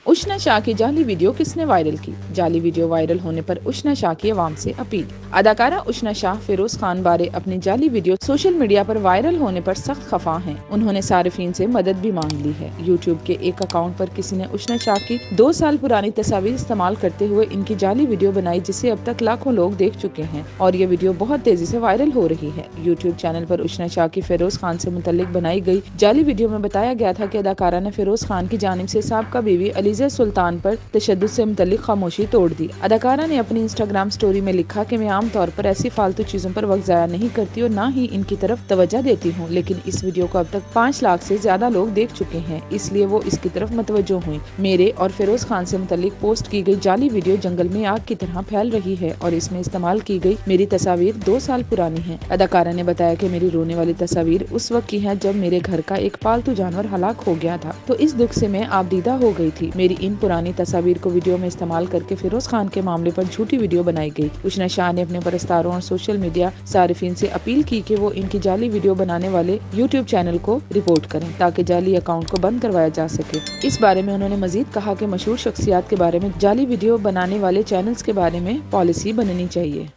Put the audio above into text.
उशना शाह की जाली वीडियो किसने वायरल की? जाली वीडियो वायरल होने पर उशना शाह की आवाम से अपील। अदाकारा उशना शाह फिरोज खान बारे अपनी जाली वीडियो सोशल मीडिया पर वायरल होने पर सख्त खफा हैं। उन्होंने सारिफीन से मदद भी मांग ली है। यूट्यूब के एक अकाउंट पर किसी ने उशना शाह की 2 साल पुरानी तस्वीर इस्तेमाल करते हुए इनकी जाली वीडियो बनाई, जिसे अब तक लाखों लोग देख चुके हैं और ये वीडियो बहुत तेजी से वायरल हो रही है। यूट्यूब चैनल पर उशना शाह की फिरोज खान से मुतल्लिक बनाई गई जाली वीडियो में बताया गया था कि अदाकारा ने फिरोज खान की जानिब से साबका बीवी अलीजा सुल्तान पर तशद्दुद से मुतल्लिक खामोशी तोड़ दी। अदाकारा ने अपनी इंस्टाग्राम स्टोरी में लिखा कि मैं आम तौर पर ऐसी फालतू चीजों पर वक्त जाया नहीं करती और न ही इनकी तरफ तवज्जो देती हूँ, लेकिन इस वीडियो को अब तक 5 लाख से ज्यादा लोग देख चुके हैं, इसलिए वो इसकी तरफ मतवज्जो हुई। मेरे और फिरोज खान से मुतल्लिक पोस्ट की गई जाली वीडियो जंगल में आग की तरह फैल रही है और इसमें इस्तेमाल की गई मेरी तस्वीर 2 साल पुरानी है। अदाकारा ने बताया कि मेरी रोने वाली तस्वीर उस वक्त की है जब मेरे घर का एक पालतू जानवर हलाक हो गया था, तो इस दुख से मैं आबदीदा हो गई थी। मेरी इन पुरानी तस्वीर को वीडियो में इस्तेमाल करके फिरोज खान के मामले पर झूठी वीडियो बनाई गई। उशना शाह ने अपने परस्तारों और सोशल मीडिया सारिफीन से अपील की कि वो इनकी जाली वीडियो बनाने वाले यूट्यूब चैनल को रिपोर्ट करें ताकि जाली अकाउंट को बंद करवाया जा सके। इस बारे में उन्होंने मजीद कहा कि मशहूर शख्सियात के बारे में जाली वीडियो बनाने वाले चैनल्स के बारे में पॉलिसी बननी चाहिए।